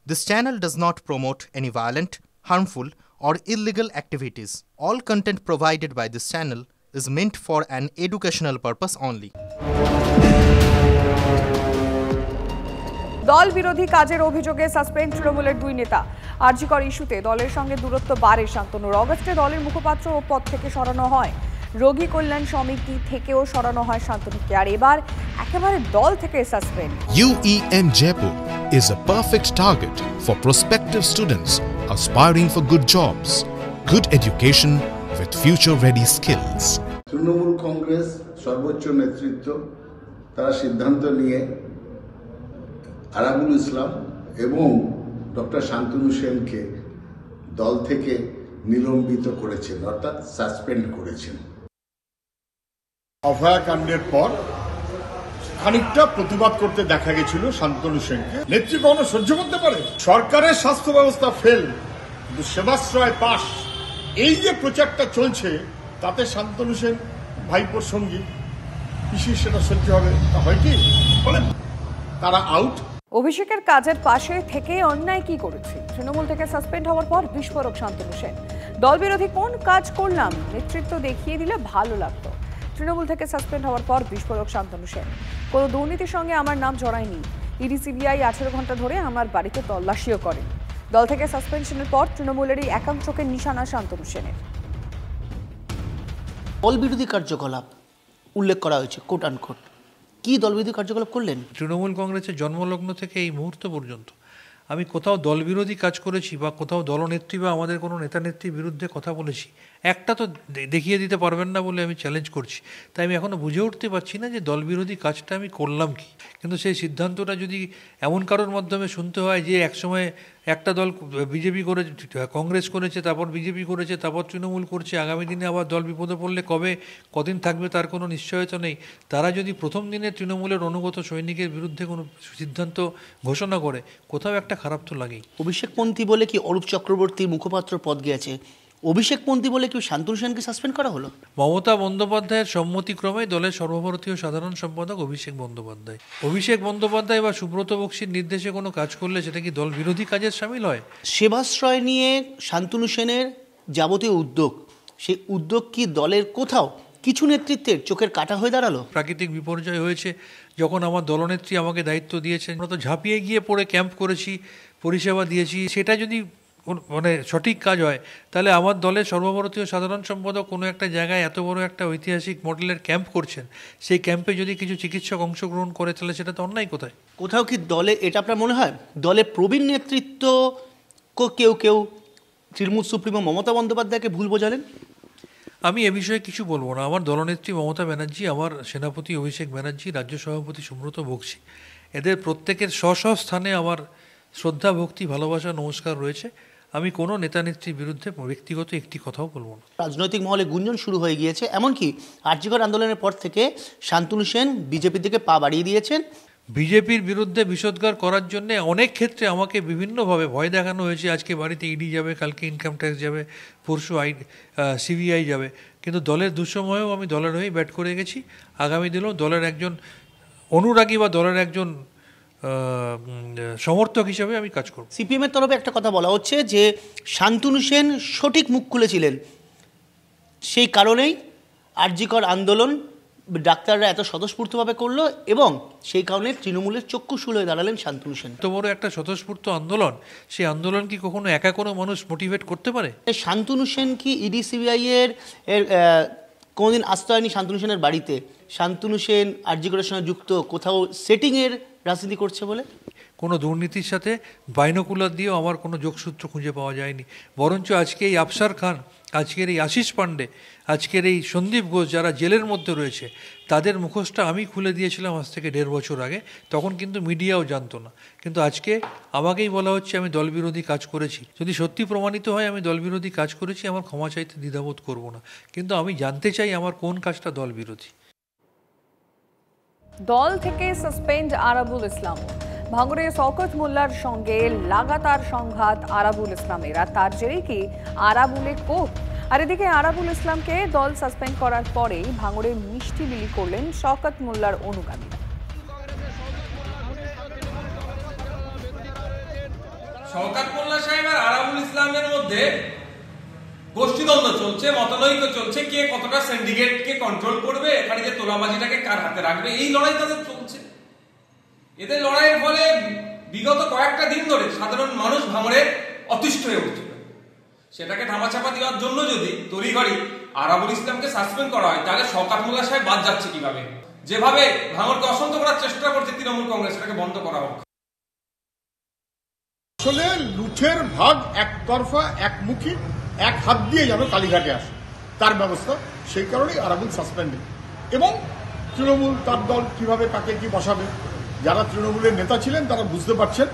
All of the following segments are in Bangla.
This channel does not promote any violent, harmful, or illegal activities. All content provided by this channel is meant for an educational purpose only. দল বিরোধী কাজের অভিযোগে সাসপেন্ড তৃণমূলের দুই নেতা। আরজিকর ইস্যুতে দলের সঙ্গে দূরত্ব বাড়ে শান্তনুর। অগস্টে দলের মুখপাত্র ও পদ থেকে সরানো হয়। রোগী কল্যাণ সমিতি থেকেও সরানো হয় শান্তনুকে। আর এবার একেবারে দল থেকে suspend. UEM Jaipur is a perfect target for prospective students aspiring for good jobs, good education with future-ready skills. Trinamool Congress সর্বোচ্চ নেতৃত্ব তারা সিদ্ধান্ত নিয়ে আরাবুল ইসলাম এবং ডক্টর শান্তনু সেনকে দল থেকে নিলম্বিত করেছেন, অর্থাৎ সাসপেন্ড করেছেন। অভয়াকাণ্ডের পর খানিকটা প্রতিবাদ করতে দেখা গেছিল শান্তনু সেনকে। নেতৃত্ব সহ্য করতে পারে? সরকারের স্বাস্থ্য ব্যবস্থা ফেল, কিন্তু সেবাশ্রয় পাস, এই যে প্রচারটা চলছে তাতে শান্তনু সেন ভাইপোর সঙ্গী পিসির সেটা সহ্য হবে? তা হয় কি? বলেন, তারা আউট। অভিষেকের কাজের পাশে থেকে অন্যায় কি করেছে? তৃণমূল থেকে সাসপেন্ড হওয়ার পর বিস্ফোরক শান্তনু সেন। দল বিরোধী কোন কাজ করলাম নেতৃত্ব দেখিয়ে দিলে ভালো লাগতো। তৃণমূল থেকে সাসপেন্ড হওয়ার পর বিস্ফোরক শান্তনু সেন। কোনো দুর্নীতির সঙ্গে আমার নাম জড়ায়নি। ইডি সিবিআই 18 ঘন্টা ধরে আমার বাড়িতে তল্লাশিও করেন। দল থেকে সাসপেনশনের পর তৃণমূলেরই একাংশকে নিশানা শান্তনু সেনের। দল বিরোধী কার্যকলাপ উল্লেখ করা হয়েছে, কোট আনকোট। কি দলবিরোধী কার্যকলাপ করলেন? তৃণমূল কংগ্রেসের জন্মলগ্ন থেকে এই মুহূর্ত পর্যন্ত আমি কোথাও দলবিরোধী কাজ করেছি বা কোথাও দলনেত্রী বা আমাদের কোনো নেতা নেত্রীর বিরুদ্ধে কথা বলেছি একটা তো দেখিয়ে দিতে পারবেন না বলে আমি চ্যালেঞ্জ করছি। তাই আমি এখনও বুঝে উঠতে পারছি না যে দলবিরোধী কাজটা আমি করলাম কি। কিন্তু সেই সিদ্ধান্তটা যদি এমন কারোর মাধ্যমে শুনতে হয় যে একসময় একটা দল বিজেপি করে কংগ্রেস করেছে, তারপর বিজেপি করেছে, তারপর তৃণমূল করছে, আগামী দিনে আবার দল বিপদে পড়লে কদিন থাকবে তার কোনো নিশ্চয়তা নেই, তারা যদি প্রথম দিনে তৃণমূলের অনুগত সৈনিকের বিরুদ্ধে কোনো সিদ্ধান্ত ঘোষণা করে কোথাও একটা খারাপ তো লাগেই। অভিষেকপন্থী বলে কি অরূপ চক্রবর্তীর মুখপাত্র পদ গিয়েছে? অভিষেকপন্থী বলে কি শান্তনু সেনকে সাসপেন্ড করা হলো? মমতা বন্দ্যোপাধ্যায়ের সম্মতিক্রমে দলের সর্বভারতীয় সাধারণ সম্পাদক অভিষেক বন্দ্যোপাধ্যায় বা সুব্রত বক্সির নির্দেশে কোনো কাজ করলে সেটা কি দল বিরোধী কাজের সামিল হয়? সেবাশ্রয় নিয়ে শান্তনু সেনের যাবতীয় উদ্যোগ, সেই উদ্যোগ কি দলের কোথাও কিছু নেতৃত্বের চোখের কাটা হয়ে দাঁড়ালো? প্রাকৃতিক বিপর্যয় হয়েছে যখন আমার দলনেত্রী আমাকে দায়িত্ব দিয়েছেন, আমরা তো ঝাঁপিয়ে গিয়ে পড়ে ক্যাম্প করেছি, পরিষেবা দিয়েছি। সেটা যদি সঠিক কাজ হয় তাহলে আমার দলের সর্বভারতীয় সাধারণ সম্পাদক কোনো একটা জায়গায় এত বড় একটা ঐতিহাসিক মডেলের ক্যাম্প করছেন, সেই ক্যাম্পে যদি কিছু চিকিৎসক অংশগ্রহণ করে তাহলে সেটা তো অন্যায় কোথায়? কোথাও কি দলে, এটা আপনার মনে হয় দলের প্রবীণ নেতৃত্ব কেউ তৃণমূল সুপ্রিমো মমতা বন্দ্যোপাধ্যায়কে ভুল বোঝালেন? আমি এ বিষয়ে কিছু বলবো না। আমার দলনেত্রী মমতা ব্যানার্জি, আমার সেনাপতি অভিষেক ব্যানার্জি, রাজ্য সভাপতি সুব্রত বক্সি, এদের প্রত্যেকের স্ব স্থানে আমার শ্রদ্ধা, ভক্তি, ভালোবাসা, নমস্কার রয়েছে। আমি কোনো নেতা নেত্রীর বিরুদ্ধে ব্যক্তিগত একটি কথাও বলবো না। রাজনৈতিক মহলে গুঞ্জন শুরু হয়ে গিয়েছে, এমনকি আরজিকর আন্দোলনের পর থেকে শান্তনু সেন বিজেপি থেকে পা বাড়িয়ে দিয়েছেন। বিজেপির বিরুদ্ধে বিষোদ্গার করার জন্য অনেক ক্ষেত্রে আমাকে বিভিন্নভাবে ভয় দেখানো হয়েছে। আজকে বাড়িতে ইডি যাবে, কালকে ইনকাম ট্যাক্স যাবে, পরশু সিবিআই যাবে, কিন্তু দলের দুঃসময়েও আমি দলের হয়েই ব্যাট করে গেছি। আগামী দিনেও দলের একজন অনুরাগী বা দলের একজন সমর্থক হিসেবে আমি কাজ করব। সিপিএমের তরফে একটা কথা বলা হচ্ছে যে শান্তনু সেন সঠিক মুখ খুলেছিলেন, সেই কারণেই আরজিকর আন্দোলন ডাক্তাররা এত স্বতঃস্ফূর্তভাবে করলো এবং সেই কারণে তৃণমূলের চক্ষুশূল হয়ে দাঁড়ালেন শান্তনু সেন। এত বড় একটা স্বতঃস্ফূর্ত আন্দোলন, সেই আন্দোলন কি কখনো একা কোনো মানুষ মোটিভেট করতে পারে? শান্তনু সেন কি ইডি সিবিআই এর কোনোদিন আসতে হয়নি শান্তনু সেনের বাড়িতে? শান্তনু সেন আরজিকরের সঙ্গে যুক্ত কোথাও সেটিংয়ের রাজনীতি করছে বলে কোনো দুর্নীতির সাথে বাইনোকুলার দিয়েও আমার কোনো যোগসূত্র খুঁজে পাওয়া যায়নি। বরঞ্চ আজকে এই আফসার খান, আজকের এই আশিস পান্ডে, আজকের এই সন্দীপ ঘোষ যারা জেলের মধ্যে রয়েছে, তাদের মুখোশটা আমি খুলে দিয়েছিলাম আজ থেকে 1.5 বছর আগে। তখন কিন্তু মিডিয়াও জানতো না, কিন্তু আজকে আমাকেই বলা হচ্ছে আমি দলবিরোধী কাজ করেছি। যদি সত্যি প্রমাণিত হয় আমি দলবিরোধী কাজ করেছি, আমার ক্ষমা চাইতে দ্বিধাবোধ করব না, কিন্তু আমি জানতে চাই আমার কোন কাজটা দলবিরোধী। দল থেকে সাসপেন্ড আরাবুল ইসলাম। ভাঙড়ে শওকত মোল্লার সঙ্গে লাগাতার সংঘাত আরাবুল ইসলামের, আর তার জেরেই কি আরাবুলে কোপ। আর এদিকে আরাবুল ইসলামকে দল সাসপেন্ড করার পরেই ভাঙড়ে মিষ্টি বিলি করলেন শওকত মোল্লার অনুগামীরা। শওকত মোল্লা সাহেব আর আরাবুল ইসলামের মধ্যে গোষ্ঠীদ্বন্দ্ব চলছে, মতনৈক্য চলছে, কে কতটা সিন্ডিকেটকে কন্ট্রোল করবে, এখানে যে তোলাবাজিটাকে কার হাতে রাখবে, এই লড়াই তাদের চলছে। এদের লড়াইয়ের ফলে বিগত কয়েকটা দিন ধরে সাধারণ মানুষ ভাঙড়ে অতিষ্ঠ হয়ে উঠছিল। সেটাকে ধামাচাপা দেওয়ার জন্য যদি তড়িঘড়ি আরাবুল ইসলামকে সাসপেন্ড করা হয়, তাহলে শওকত মোল্লা সাহেব বাদ যাচ্ছে কিভাবে? যেভাবে ভাঙড়কে অশান্ত করার চেষ্টা করছে তৃণমূল কংগ্রেস, সেটাকে বন্ধ করা হোক। আসলে লুঠের ভাগ একতরফা, একমুখী, এক হাত দিয়ে যেন কালীঘাটে আসে তার ব্যবস্থা, সেই কারণেই আরাবুল সাসপেন্ডেড। এবং তৃণমূল তার দল কিভাবে কাকে কি বসাবে, যারা তৃণমূলের নেতা ছিলেন তারা বুঝতে পারছেন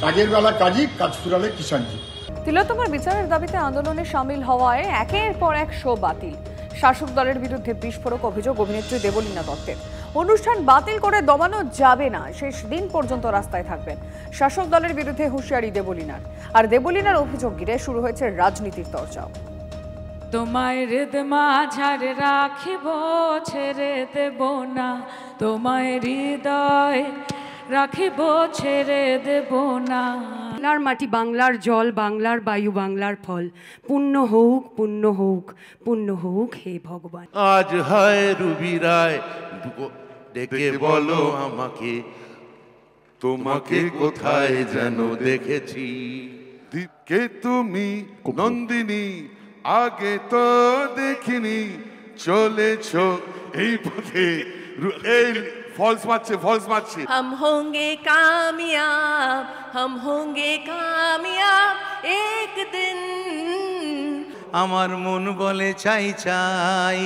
কাজের বেলা কাজী, কাজ ফুরালে কিষাণজি। তিলোত্তমার বিচারের দাবিতে আন্দোলনে সামিল হওয়ায় একের পর এক শো বাতিল। শাসক দলের বিরুদ্ধে বিস্ফোরক অভিযোগ অভিনেত্রী দেবলীনা দত্তের। অনুষ্ঠান বাতিল করে দমানো যাবে না, শেষ দিন পর্যন্ত রাস্তায় থাকবেন। শাসক দলের বিরুদ্ধে হুঁশিয়ারি দেবলীনার। আর দেবলীনার অভিযোগ ঘিরে শুরু হয়েছে রাজনীতির চর্চাও। তোমায় হৃদ মাঝারে রাখিব, ছেড়ে দেব না, তোমায় হৃদয় রাখিব, ছেড়ে দেব না। বাংলার মাটি, বাংলার জল, বাংলার বায়ু, বাংলার ফল, পুণ্য হোক, পুণ্য হোক, পুণ্য হোক হে ভগবান। আজ হয় রুবি রায়, ডেকে বলো আমাকে, তোমাকে কোথায় যেন দেখেছি। কে তুমি নন্দিনী, আগে তো দেখিনি, চলেছ এই পথে। এই ফলস মারছে। हम होंगे कामयाब, हम होंगे कामयाब एक दिन। আমার মন বলে চাই চাই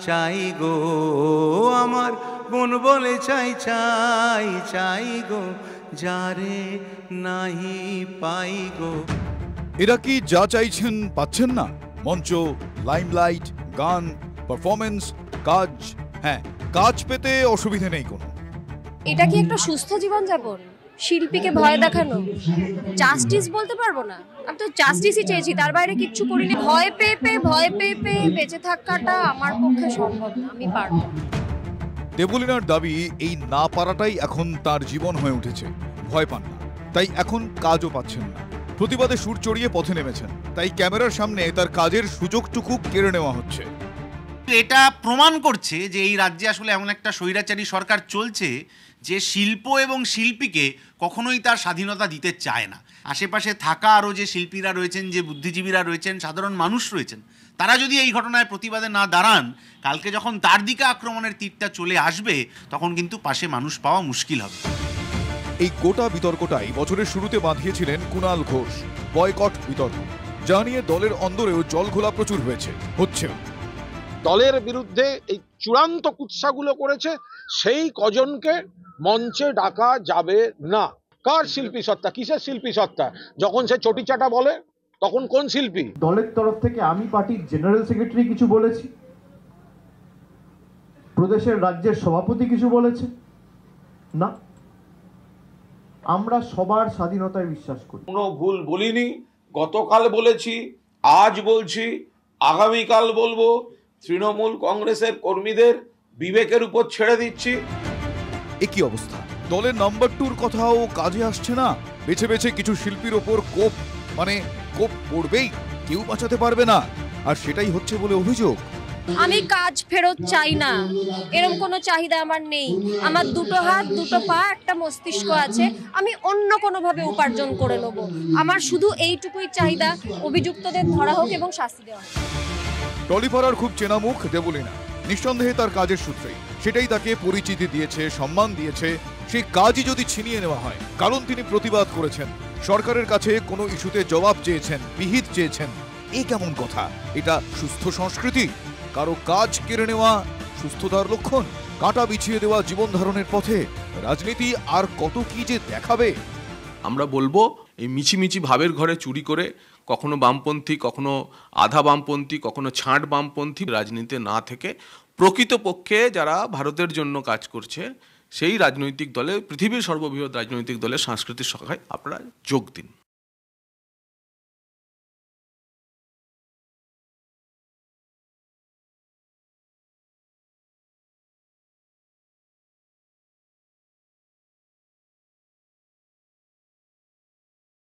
চাই গো, আমার মন বলে চাই চাই চাই গো, যারে নাহি পাই গো। এরা কি যা চাইছেন পাচ্ছেন না? মঞ্চ, লাইমলাইট, গান, পারফরমেন্স, কাজ। হ্যাঁ, কাজ পেতে অসুবিধা নেই কোনো। এটা কি একটা সুস্থ জীবনযাপন? শিল্পীকে ভয় দেখানো, জাস্টিস বলতে পারবো না। আমি তো জাস্টিসই চেয়েছি, তার বাইরে কিচ্ছু করিনি। ভয় পেয়ে বেঁচে থাকাটা আমার পক্ষে সম্ভব না, আমি পারবো না। দেবলীনার দাবি, এই না পারাটাই এখন তার জীবন হয়ে উঠেছে। ভয় পান না, তাই এখন কাজও পাচ্ছেন না। প্রতিবাদে সুর চড়িয়ে পথে নেমেছেন, তাই ক্যামেরার সামনে তার কাজের সুযোগটুকু কেড়ে নেওয়া হচ্ছে। এটা প্রমাণ করছে যে এই রাজ্যে আসলে এমন একটা স্বৈরাচারী সরকার চলছে যে শিল্প এবং শিল্পীকে কখনোই তার স্বাধীনতা দিতে চায় না। আশেপাশে থাকা আরও যে শিল্পীরা রয়েছেন, যে বুদ্ধিজীবীরা রয়েছেন, সাধারণ মানুষ রয়েছেন, তারা যদি এই ঘটনায় প্রতিবাদে না দাঁড়ান, কালকে যখন তার দিকে আক্রমণের তীরটা চলে আসবে, তখন কিন্তু পাশে মানুষ পাওয়া মুশকিল হবে। এই গোটা বিতর্কটাই বছরের শুরুতে বাঁধিয়েছিলেন কুণাল ঘোষ। বয়কট বিতর্ক, যা নিয়ে দলের অন্দরেও জলঘোলা প্রচুর হচ্ছে। দলের বিরুদ্ধে এই চূড়ান্ত কুৎসাগুলো করেছে সেই কজনকে মঞ্চে ডাকা যাবে না। কার শিল্পী সত্তা, কিসের শিল্পী সত্তা? যখন সে চটিচাটা বলে তখন কোন শিল্পী? দলের তরফ থেকে আমি পার্টির জেনারেল সেক্রেটারি কিছু বলেছি, প্রদেশের রাজ্যের সভাপতি কিছু বলেছে না। আমরা সবার স্বাধীনতায় বিশ্বাস করি। কোনো ভুল বলিনি, গতকাল বলেছি, আজ বলছি, আগামীকাল বলবো। তৃণমূল কংগ্রেসের কর্মীদের বিবেকের উপর ছেড়ে দিচ্ছি। একই অবস্থা, দলের নাম্বার 2-র কথাও কাজে আসছে না। বেছে বেছে কিছু শিল্পীর ওপর কোপ পড়বেই, কেউ বাঁচাতে পারবে না, আর সেটাই হচ্ছে বলে অভিযোগ। আমি কাজ ফেরত চাই না, এরকম কোনো চাহিদা আমার নেই। আমার দুটো হাত, দুটো পা, একটা মস্তিষ্ক আছে, আমি অন্য কোনোভাবে উপার্জন করে নেব। আমার শুধু এইটুকুই চাহিদা, অভিযুক্তদের ধরা হোক এবং শাস্তি দেওয়া হোক। টলিপাড়ার খুব চেনা মুখ দেবলীনা, নিঃসন্দেহে তার কাজের সূত্রেই সেটাই তাকে পরিচিতি দিয়েছে, সম্মান দিয়েছে। সেই কাজই যদি ছিনিয়ে নেওয়া হয়, কারণ তিনি প্রতিবাদ করেছেন, সরকারের কাছে কোনো ইস্যুতে জবাব চেয়েছেন, বিহিত চেয়েছেন, এ কেমন কথা? এটা সুস্থ সংস্কৃতি? কারো কাজ কেড়ে নেওয়া সুস্থতার লক্ষণ? কাঁটা বিছিয়ে দেওয়া জীবন ধারণের পথে রাজনীতি আর কত কি যে দেখাবে। আমরা বলবো, এই মিছিমিছি ভাবের ঘরে চুরি করে কখনো বামপন্থী, কখনো আধা বামপন্থী, কখনো ছাঁট বামপন্থী রাজনীতিতে না থেকে প্রকৃতপক্ষে যারা ভারতের জন্য কাজ করছে সেই রাজনৈতিক দলে, পৃথিবীর সর্ববৃহৎ রাজনৈতিক দলের সাংস্কৃতিক শাখায় আপনারা যোগ দিন।